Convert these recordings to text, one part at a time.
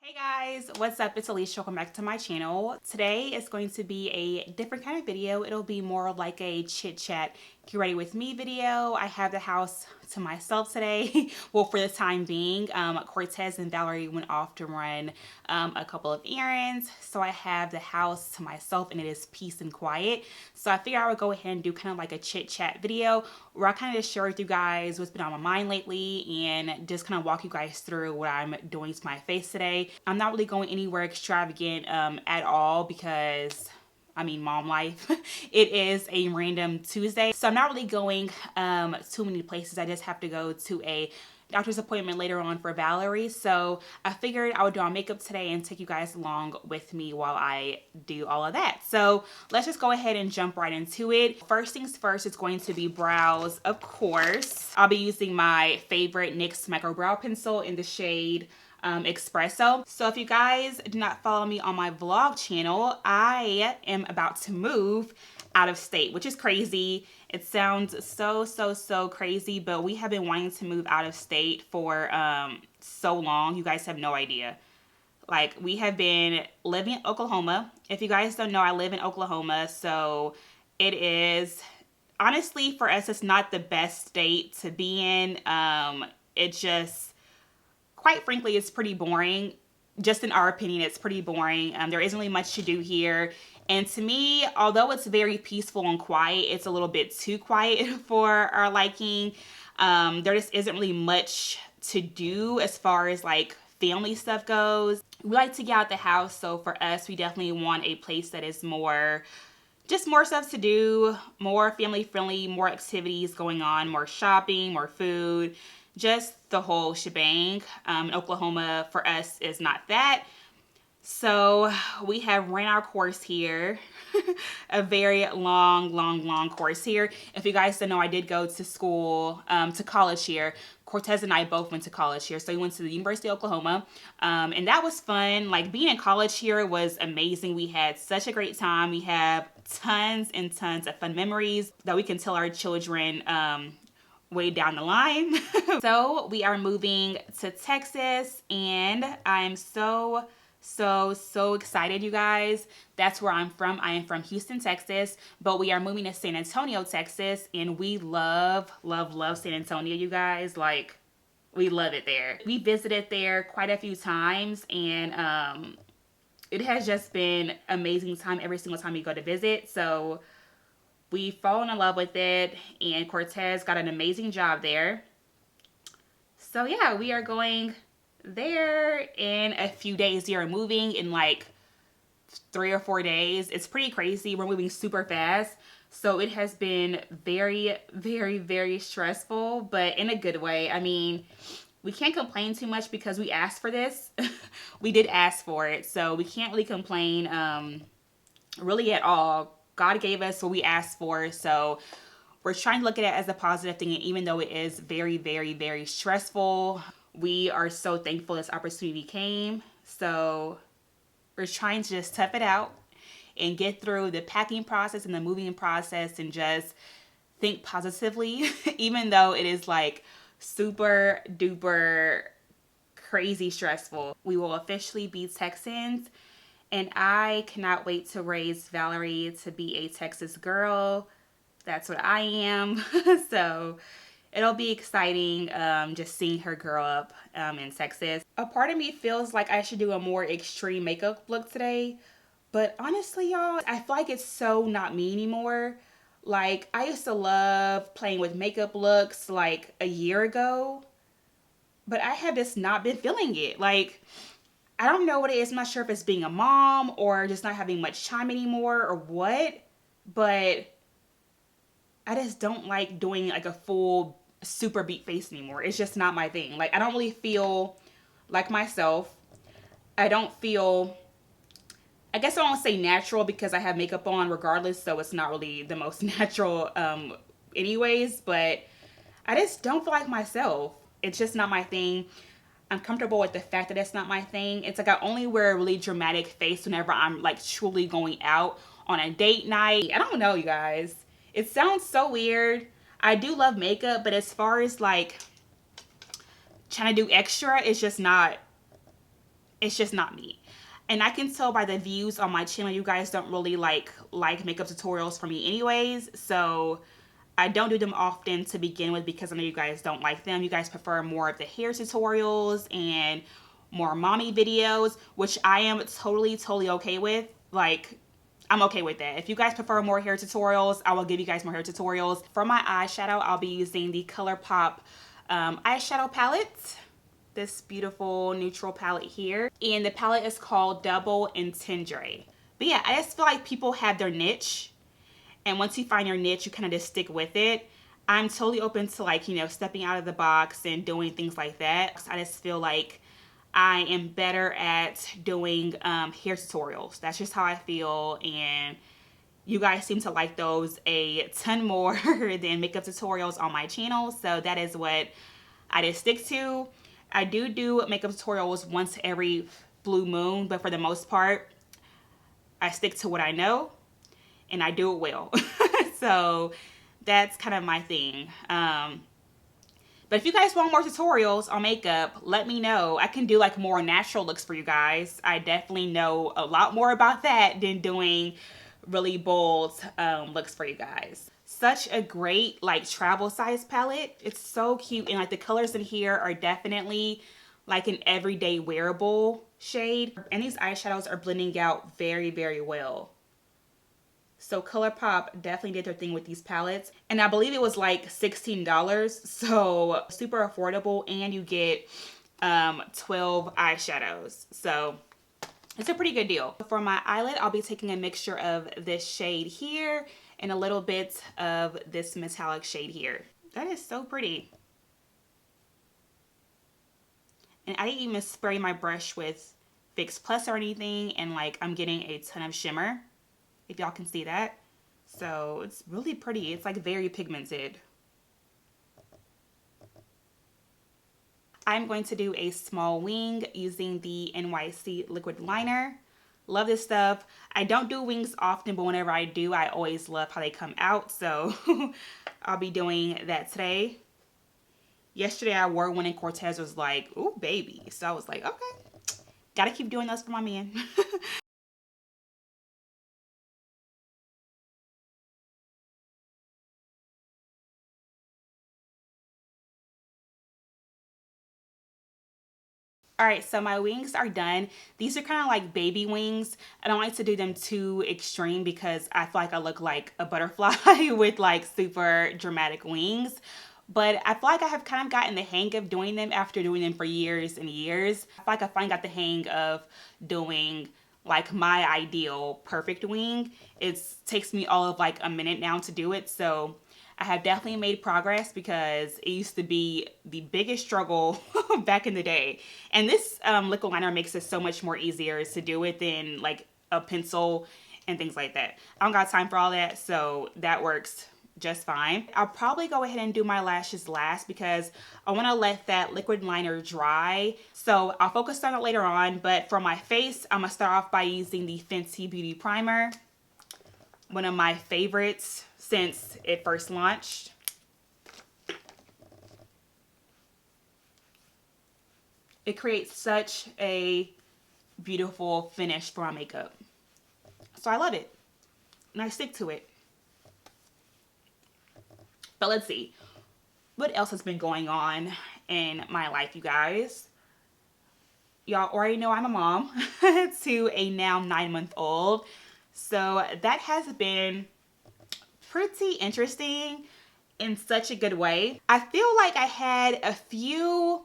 Hey guys, what's up? It's Alisha. Welcome back to my channel. Today is going to be a different kind of video. It'll be more like a chit chat, get ready with me video. I have the house to myself today. Well, for the time being, Cortez and Valerie went off to run a couple of errands. So I have the house to myself and it is peace and quiet. So I figured I would go ahead and do kind of like a chit chat video where I kind of just share with you guys what's been on my mind lately and just kind of walk you guys through what I'm doing to my face today. I'm not really going anywhere extravagant at all because mom life. It is a random Tuesday, so I'm not really going too many places. I just have to go to a doctor's appointment later on for Valerie, so I figured I would do my makeup today and take you guys along with me while I do all of that. So let's just go ahead and jump right into it. First things first, it's going to be brows, of course. I'll be using my favorite NYX micro brow pencil in the shade Espresso. So if you guys do not follow me on my vlog channel, I am about to move out of state, which is crazy. It sounds so crazy, but we have been wanting to move out of state for so long. You guys have no idea. Like, we have been living in Oklahoma. If you guys don't know, I live in Oklahoma, so it is honestly for us, it's not the best state to be in. It just, quite frankly, it's pretty boring. Just in our opinion, it's pretty boring. There isn't really much to do here. And to me, although it's very peaceful and quiet, it's a little bit too quiet for our liking. There just isn't really much to do as far as like family stuff goes. We like to get out the house. So for us, we definitely want a place that is more stuff to do, more family friendly, more activities going on, more shopping, more food, just the whole shebang. Oklahoma for us is not that. So we have ran our course here, a very long course here. If you guys don't know, I did go to school, to college here. Cortez and I both went to college here. So we went to the University of Oklahoma, and that was fun. Like, being in college here was amazing. We had such a great time. We have tons and tons of fun memories that we can tell our children way down the line. So we are moving to Texas, and I'm so excited, you guys. That's where I'm from. I am from Houston, Texas, but we are moving to San Antonio, Texas, and we love San Antonio, you guys. Like, we love it there. We visited there quite a few times, and it has just been amazing time every single time we go to visit. So we've fallen in love with it, and Cortez got an amazing job there. So yeah, we are going there in a few days. We are moving in like 3 or 4 days. It's pretty crazy. We're moving super fast. So it has been very stressful, but in a good way. I mean, we can't complain too much because we asked for this. We did ask for it. So we can't really complain really at all. God gave us what we asked for. So we're trying to look at it as a positive thing. And even though it is very stressful, we are so thankful this opportunity came. So we're trying to just tough it out and get through the packing process and the moving process and just think positively, even though it is like super duper crazy stressful. We will officially be Texans, and I cannot wait to raise Valerie to be a Texas girl. That's what I am. So it'll be exciting just seeing her grow up in Texas. A part of me feels like I should do a more extreme makeup look today. But honestly, y'all, I feel like it's so not me anymore. Like, I used to love playing with makeup looks like a year ago. But I have just not been feeling it. Like, I don't know what it is. I'm not sure if it's being a mom or just not having much time anymore or what. But I just don't like doing like a full super beat face anymore. It's just not my thing. Like, I don't really feel like myself. I don't feel, I guess I won't say natural because I have makeup on regardless, so it's not really the most natural anyways, but I just don't feel like myself. It's just not my thing. I'm comfortable with the fact that it's not my thing. It's like I only wear a really dramatic face whenever I'm like truly going out on a date night. I don't know, you guys. It sounds so weird. I do love makeup, but as far as like trying to do extra, it's just not It's just not me. And I can tell by the views on my channel, you guys don't really like makeup tutorials for me anyways. So I don't do them often to begin with because I know you guys don't like them. You guys prefer more of the hair tutorials and more mommy videos, which I am totally okay with. Like, I'm okay with that. If you guys prefer more hair tutorials, I will give you guys more hair tutorials. For my eyeshadow, I'll be using the ColourPop eyeshadow palette. This beautiful neutral palette here. And the palette is called Double Intendre. But yeah, I just feel like people have their niche. And once you find your niche, you kind of just stick with it. I'm totally open to like, you know, stepping out of the box and doing things like that. I just feel like I am better at doing hair tutorials. That's just how I feel. And you guys seem to like those a ton more than makeup tutorials on my channel. So that is what I just stick to. I do makeup tutorials once every blue moon, but for the most part, I stick to what I know and I do it well. So that's kind of my thing. But if you guys want more tutorials on makeup, let me know. I can do like more natural looks for you guys. I definitely know a lot more about that than doing really bold looks for you guys. Such a great like travel size palette. It's so cute, and like the colors in here are definitely like an everyday wearable shade. And these eyeshadows are blending out very well. So ColourPop definitely did their thing with these palettes. And I believe it was like $16. So super affordable, and you get 12 eyeshadows. So it's a pretty good deal. For my eyelid, I'll be taking a mixture of this shade here and a little bit of this metallic shade here. That is so pretty. And I didn't even spray my brush with Fix Plus or anything, and like I'm getting a ton of shimmer, if y'all can see that. So it's really pretty. It's like very pigmented. I'm going to do a small wing using the NYC liquid liner. Love this stuff. I don't do wings often, but whenever I do, I always love how they come out. So I'll be doing that today. Yesterday I wore one and Cortez was like, ooh, baby. So I was like, okay, gotta keep doing those for my man. All right, so my wings are done. These are kind of like baby wings. I don't like to do them too extreme because I feel like I look like a butterfly with like super dramatic wings. But I feel like I have kind of gotten the hang of doing them after doing them for years and years. I feel like I finally got the hang of doing like my ideal perfect wing. It takes me all of like a minute now to do it. So I have definitely made progress because it used to be the biggest struggle back in the day. And this liquid liner makes it so much more easier to do it than like a pencil and things like that. I don't got time for all that, so that works just fine. I'll probably go ahead and do my lashes last because I want to let that liquid liner dry. So I'll focus on it later on, but for my face, I'm going to start off by using the Fenty Beauty Primer. One of my favorites since it first launched. It creates such a beautiful finish for my makeup. So I love it, and I stick to it. But let's see, what else has been going on in my life, you guys? Y'all already know I'm a mom to a now 9-month-old. So that has been pretty interesting in such a good way. I feel like I had a few,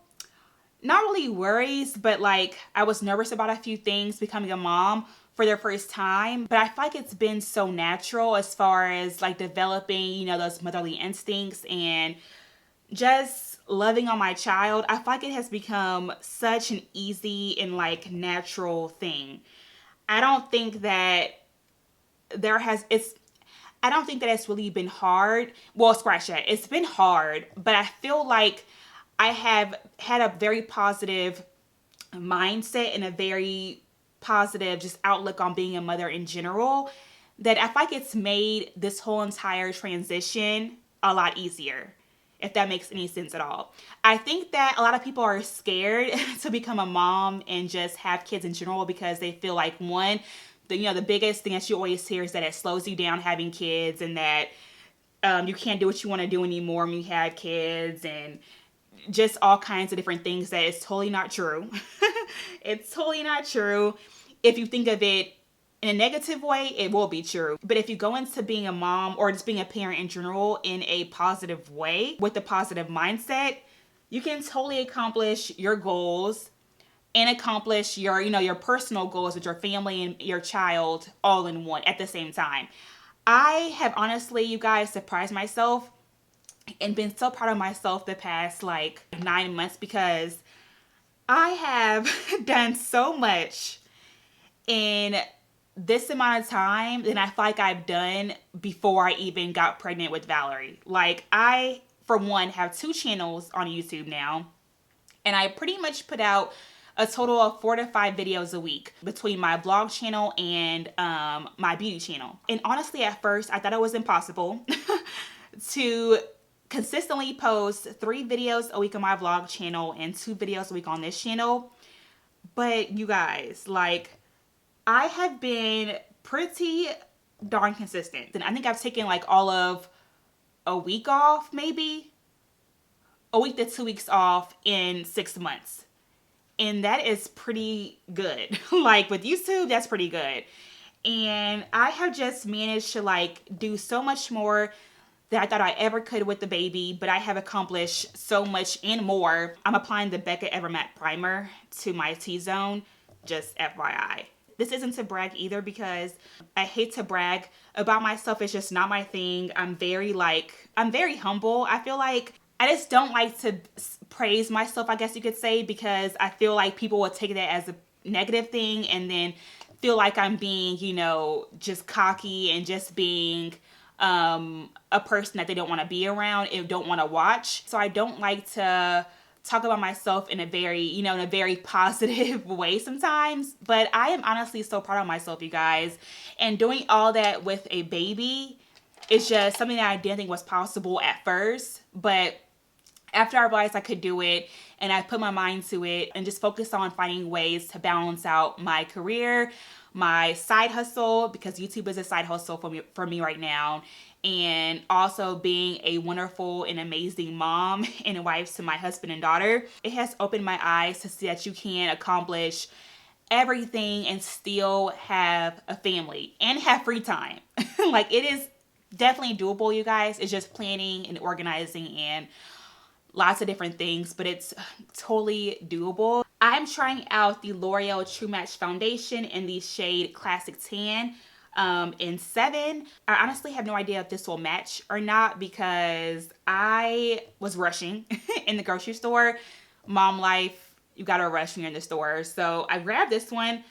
not really worries, but like I was nervous about a few things becoming a mom for their first time. But I feel like it's been so natural as far as like developing, you know, those motherly instincts and just loving on my child. I feel like it has become such an easy and like natural thing. I don't think that I don't think that it's really been hard. Well, scratch that. It's been hard, but I feel like I have had a very positive mindset and a very positive just outlook on being a mother in general, that I feel like it's made this whole entire transition a lot easier. if that makes any sense at all. I think that a lot of people are scared to become a mom and just have kids in general because they feel like, one, the biggest thing that you always hear is that it slows you down having kids, and that you can't do what you want to do anymore when you have kids, and just all kinds of different things that is totally not true. It's totally not true. If you think of it in a negative way, it will be true. But if you go into being a mom or just being a parent in general in a positive way with a positive mindset, you can totally accomplish your goals and accomplish your personal goals with your family and your child all in one at the same time. I have honestly, you guys, surprised myself and been so proud of myself the past like 9 months, because I have done so much in this amount of time than I feel like I've done before I even got pregnant with Valerie. Like, I, for one, have 2 channels on YouTube now, and I pretty much put out a total of 4 to 5 videos a week between my blog channel and my beauty channel. And honestly, at first, I thought it was impossible to consistently post 3 videos a week on my vlog channel and 2 videos a week on this channel. But you guys, like, I have been pretty darn consistent. And I think I've taken like all of a week off, maybe a week to 2 weeks off in 6 months. And that is pretty good. Like, with YouTube, that's pretty good. And I have just managed to like do so much more than I thought I ever could with the baby, but I have accomplished so much and more. I'm applying the Becca Ever Matte Primer to my T-zone, just FYI. This isn't to brag either, because I hate to brag about myself. It's just not my thing. I'm very humble. I feel like I just don't like to praise myself, I guess you could say, because I feel like people will take that as a negative thing and then feel like I'm being, just cocky and just being a person that they don't want to be around and don't want to watch. So I don't like to talk about myself in a very positive way sometimes. But I am honestly so proud of myself, you guys. And doing all that with a baby is just something that I didn't think was possible at first. But after I realized I could do it, and I put my mind to it and just focused on finding ways to balance out my career, my side hustle, because YouTube is a side hustle for me right now, and also being a wonderful and amazing mom and a wife to my husband and daughter, it has opened my eyes to see that you can accomplish everything and still have a family and have free time. Like, it is definitely doable, you guys. It's just planning and organizing and lots of different things, but it's totally doable. I'm trying out the L'Oreal True Match Foundation in the shade Classic Tan in 7. I honestly have no idea if this will match or not, because I was rushing in the grocery store. Mom life, you gotta rush when you're in the store. So I grabbed this one.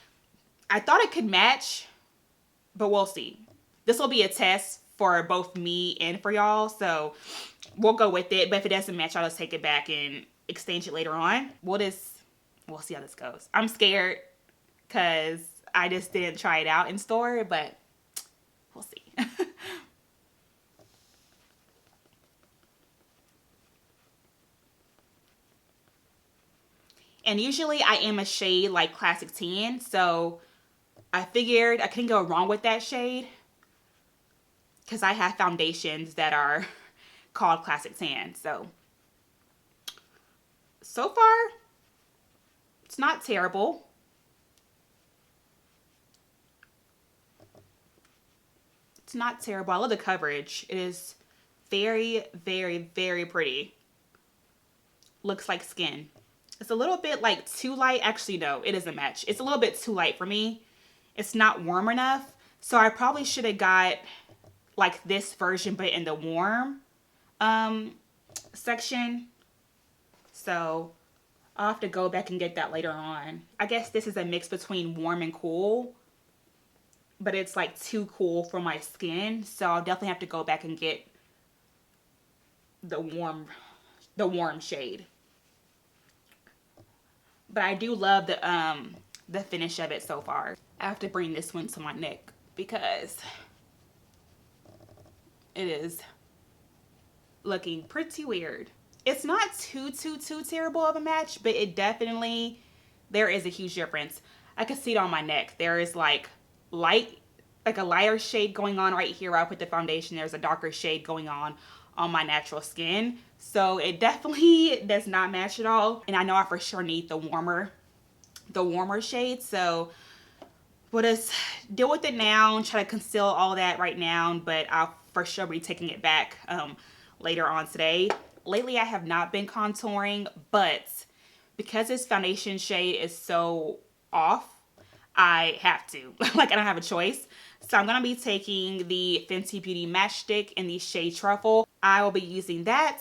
I thought it could match, but we'll see. This will be a test for both me and for y'all, so we'll go with it. But if it doesn't match, I'll just take it back and exchange it later on. We'll see how this goes. I'm scared because I just didn't try it out in store, but we'll see. And usually I am a shade like Classic Tan, so I figured I couldn't go wrong with that shade, because I have foundations that are called Classic Tan. So far, it's not terrible. It's not terrible. I love the coverage. It is very, very, very pretty. Looks like skin. It's a little bit like too light. Actually, no, it doesn't match. It's a little bit too light for me. It's not warm enough. So I probably should have got like this version, but in the warm section. So I'll have to go back and get that later on. I guess this is a mix between warm and cool, but it's like too cool for my skin. So I'll definitely have to go back and get the warm shade. But I do love the finish of it so far. I have to bring this one to my neck because it is looking pretty weird. It's not too terrible of a match, but it definitely, there is a huge difference. I can see it on my neck. There is like light, like a lighter shade going on right here where I put the foundation. There's a darker shade going on my natural skin. So it definitely does not match at all. And I know I for sure need the warmer shade. So we'll just deal with it now and try to conceal all that right now. But I'll for sure be taking it back later on today. Lately, I have not been contouring, but because this foundation shade is so off, I have to. Like, I don't have a choice. So I'm going to be taking the Fenty Beauty Match Stick in the shade Truffle. I will be using that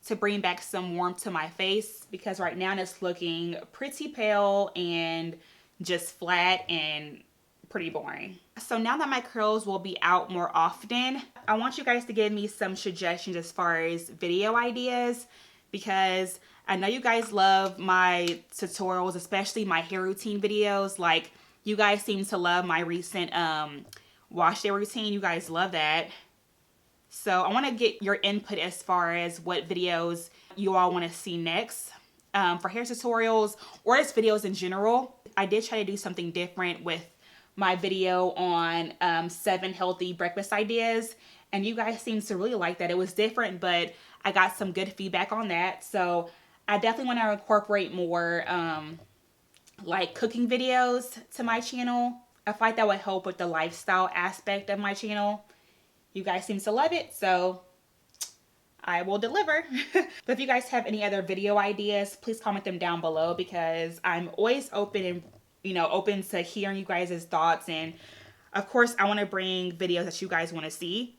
to bring back some warmth to my face because right now it's looking pretty pale and just flat and pretty boring. So now that my curls will be out more often, I want you guys to give me some suggestions as far as video ideas because I know you guys love my tutorials, especially my hair routine videos. Like, you guys seem to love my recent wash day routine. You guys love that. So I want to get your input as far as what videos you all want to see next for hair tutorials or just videos in general. I did try to do something different with my video on 7 healthy breakfast ideas, and you guys seem to really like that. It was different, but I got some good feedback on that. So I definitely want to incorporate more like cooking videos to my channel. I feel like that would help with the lifestyle aspect of my channel. You guys seem to love it, so I will deliver. But if you guys have any other video ideas, please comment them down below because I'm always open and open to hearing you guys' thoughts. And of course, I want to bring videos that you guys want to see.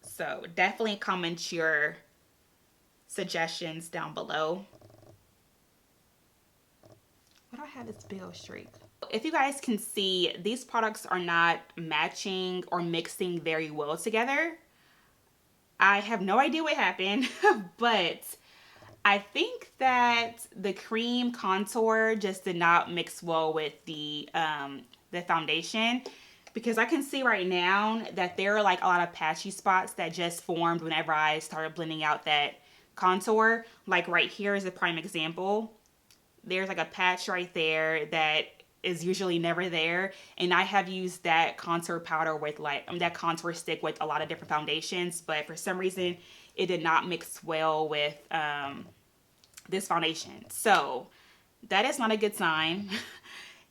So definitely comment your suggestions down below. Why do I have this big old streak? If you guys can see, these products are not matching or mixing very well together. I have no idea what happened, but I think that the cream contour just did not mix well with the foundation because I can see right now that there are like a lot of patchy spots that just formed whenever I started blending out that contour. Like right here is a prime example. There's like a patch right there that is usually never there, and I have used that contour powder with that contour stick with a lot of different foundations, but for some reason it did not mix well with this foundation. So that is not a good sign.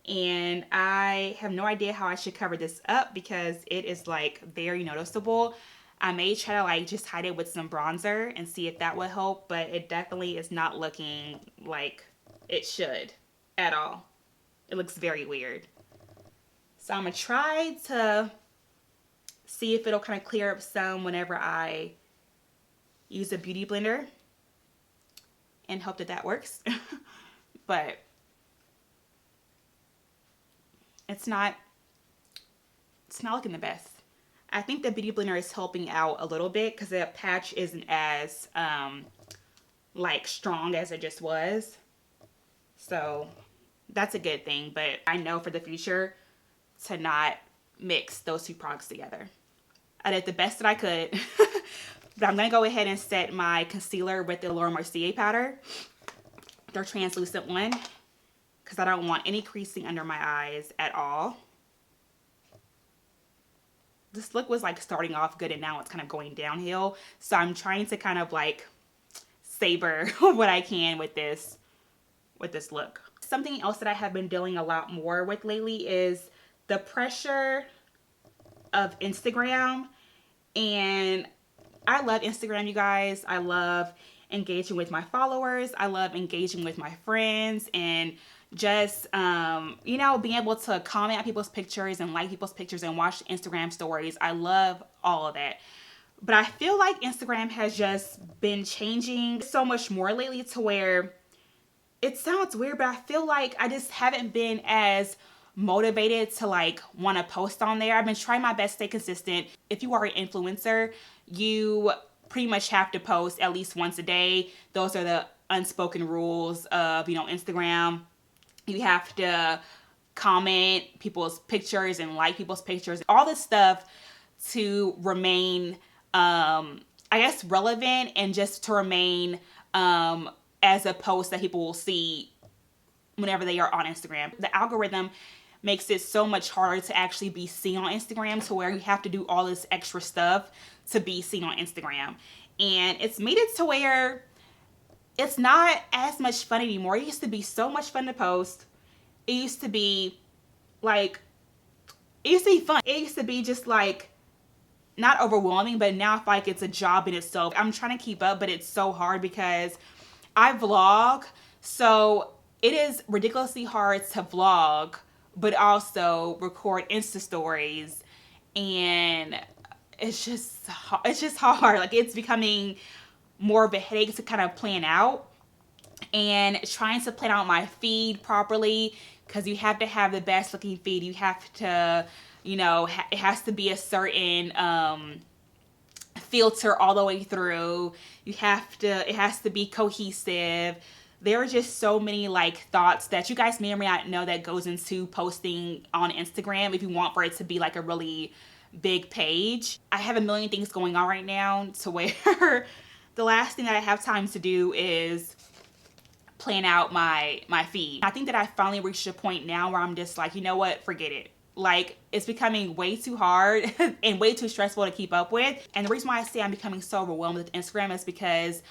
And I have no idea how I should cover this up because it is like very noticeable. I may try to like just hide it with some bronzer and see if that will help, but it definitely is not looking like it should at all. It looks very weird. So I'm gonna try to see if it'll kind of clear up some whenever I use a beauty blender and hope that that works. But it's not looking the best. I think the beauty blender is helping out a little bit because the patch isn't as like strong as it just was. So that's a good thing, but I know for the future to not mix those two products together. I did the best that I could. But I'm going to go ahead and set my concealer with the Laura Mercier powder, their translucent one, because I don't want any creasing under my eyes at all. This look was like starting off good and now it's kind of going downhill. So I'm trying to kind of like savor what I can with this look. Something else that I have been dealing a lot more with lately is the pressure of Instagram. And I love Instagram, you guys. I love engaging with my followers. I love engaging with my friends and just, being able to comment on people's pictures and like people's pictures and watch Instagram stories. I love all of that. But I feel like Instagram has just been changing so much more lately to where it sounds weird, but I feel like I just haven't been as motivated to like want to post on there. I've been trying my best to stay consistent. If you are an influencer, you pretty much have to post at least once a day. Those are the unspoken rules of, Instagram. You have to comment people's pictures and like people's pictures, all this stuff to remain I guess, relevant and just to remain as a post that people will see whenever they are on Instagram. The algorithm makes it so much harder to actually be seen on Instagram, to where you have to do all this extra stuff to be seen on Instagram. And it's made it to where it's not as much fun anymore. It used to be so much fun to post. It used to be like, it used to be fun. It used to be just like, not overwhelming, but now I feel like it's a job in itself. I'm trying to keep up, but it's so hard because I vlog. So it is ridiculously hard to vlog, but also record Insta stories. And it's just hard. Like, it's becoming more of a headache to kind of plan out, and trying to plan out my feed properly, because you have to have the best looking feed. You have to, you know, it has to be a certain filter all the way through. It has to be cohesive. There are just so many like thoughts that you guys may or may not know that goes into posting on Instagram if you want for it to be like a really big page. I have a million things going on right now, to where the last thing that I have time to do is plan out my feed. I think that I finally reached a point now where I'm just like, you know what, forget it. Like, it's becoming way too hard and way too stressful to keep up with. And the reason why I say I'm becoming so overwhelmed with Instagram is because,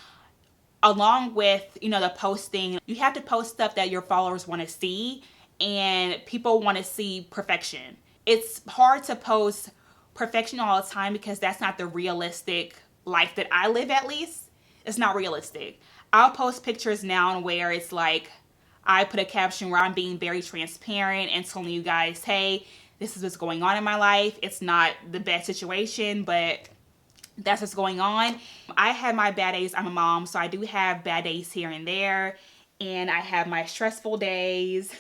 along with, you know, the posting, you have to post stuff that your followers want to see, and people want to see perfection. It's hard to post perfection all the time because that's not the realistic life that I live, at least. It's not realistic. I'll post pictures now where it's like, I put a caption where I'm being very transparent and telling you guys, hey, this is what's going on in my life. It's not the best situation, but that's what's going on. I have my bad days. I'm a mom, so I do have bad days here and there. And I have my stressful days.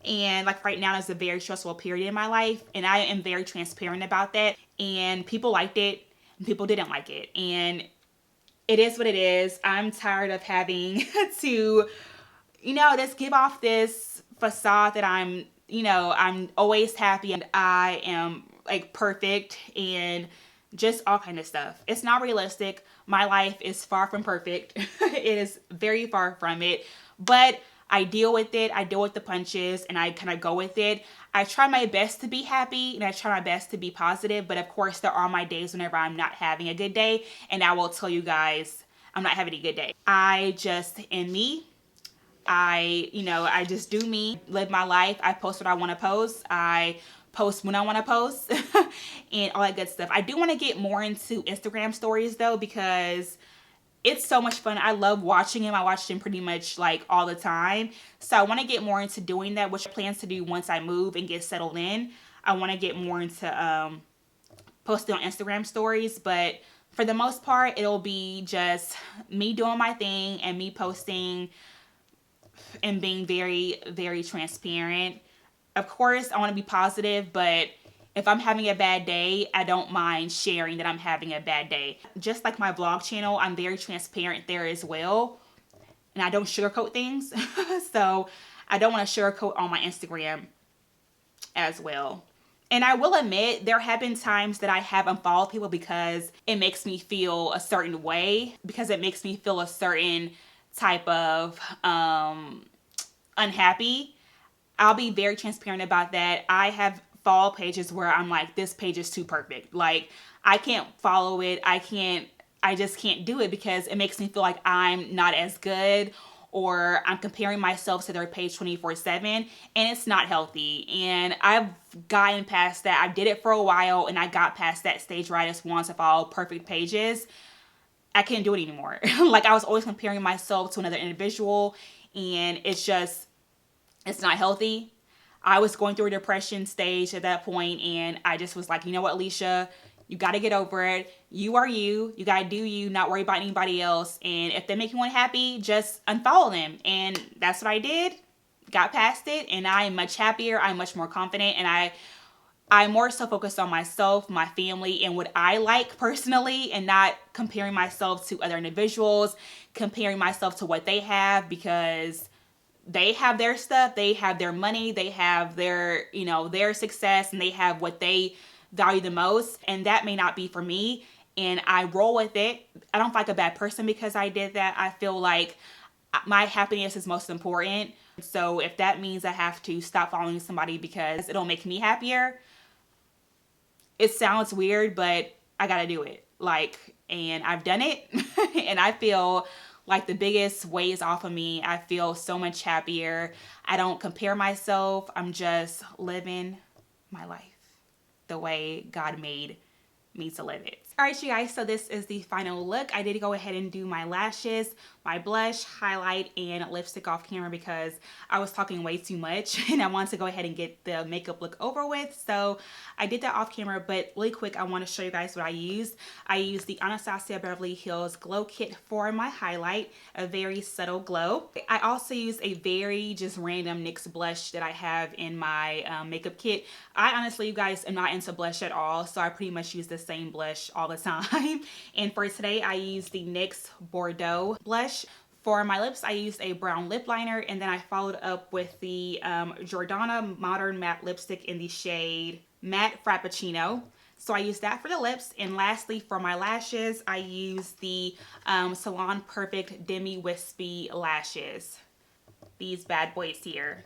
And like right now is a very stressful period in my life. And I am very transparent about that. And people liked it and people didn't like it. And it is what it is. I'm tired of having to, you know, just give off this facade that I'm, you know, I'm always happy and I am like perfect and just all kind of stuff. It's not realistic. My life is far from perfect. It is very far from it, but I deal with it. I deal with the punches and I kind of go with it. I try my best to be happy and I try my best to be positive, but of course there are my days whenever I'm not having a good day, and I will tell you guys I'm not having a good day. I just am me. I just do me, live my life. I post what I want to post. I post when I want to post and all that good stuff. I do want to get more into Instagram stories though, because it's so much fun. I love watching them. I watch them pretty much like all the time. So I want to get more into doing that, which I plan to do once I move and get settled in. I want to get more into posting on Instagram stories, but for the most part, it'll be just me doing my thing and me posting and being very, very transparent. Of course, I want to be positive, but if I'm having a bad day, I don't mind sharing that I'm having a bad day. Just like my vlog channel, I'm very transparent there as well. And I don't sugarcoat things. So I don't want to sugarcoat on my Instagram as well. And I will admit, there have been times that I have unfollowed people because it makes me feel a certain way, because it makes me feel a certain type of unhappy. I'll be very transparent about that. I have follow pages where I'm like, this page is too perfect. Like, I can't follow it. I just can't do it because it makes me feel like I'm not as good, or I'm comparing myself to their page 24/7, and it's not healthy. And I've gotten past that. I did it for a while and I got past that stage where I just want to follow perfect pages. I can't do it anymore. Like, I was always comparing myself to another individual, and it's not healthy. I was going through a depression stage at that point, and I just was like, you know what, Alisha, you got to get over it. You are you. You got to do you, not worry about anybody else. And if they make you unhappy, just unfollow them. And that's what I did. Got past it, and I am much happier. I'm much more confident, and I more so focused on myself, my family, and what I like personally, and not comparing myself to other individuals, comparing myself to what they have, because they have their stuff, they have their money, they have their, their success, and they have what they value the most. And that may not be for me. and I roll with it. I don't feel like a bad person because I did that. I feel like my happiness is most important. So if that means I have to stop following somebody because it'll make me happier, it sounds weird, but I gotta do it. Like, and I've done it and I feel like the biggest weight is off of me. I feel so much happier. I don't compare myself. I'm just living my life the way God made me to live it. All right, you guys, so this is the final look. I did go ahead and do my lashes, my blush, highlight, and lipstick off camera because I was talking way too much and I wanted to go ahead and get the makeup look over with. So I did that off camera, but really quick, I want to show you guys what I used. I used the Anastasia Beverly Hills Glow Kit for my highlight, a very subtle glow. I also used a very just random NYX blush that I have in my makeup kit. I honestly, you guys, am not into blush at all, so I pretty much use the same blush all the time. And for today, I used the NYX Bordeaux blush. For my lips, I used a brown lip liner, and then I followed up with the Jordana Modern Matte Lipstick in the shade Matte Frappuccino. So I used that for the lips. And lastly, for my lashes, I used the Salon Perfect Demi Wispy lashes. These bad boys here.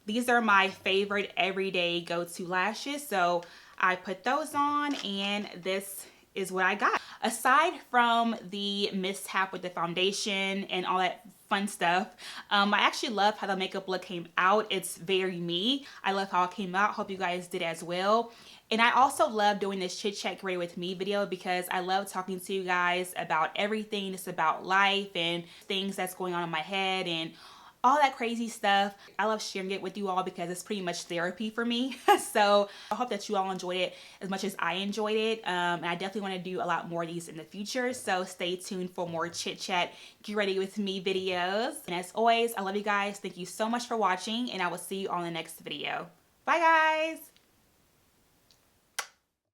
These are my favorite everyday go-to lashes. So I put those on and this is what I got. Aside from the mishap with the foundation and all that fun stuff, I actually love how the makeup look came out. It's very me. I love how it came out. Hope you guys did as well. And I also love doing this chit chat Ready with me video because I love talking to you guys about everything. It's about life and things that's going on in my head and all that crazy stuff. I love sharing it with you all because it's pretty much therapy for me. So I hope that you all enjoyed it as much as I enjoyed it. And I definitely want to do a lot more of these in the future. So stay tuned for more chit chat, get ready with me videos. And as always, I love you guys. Thank you so much for watching and I will see you on the next video. Bye guys.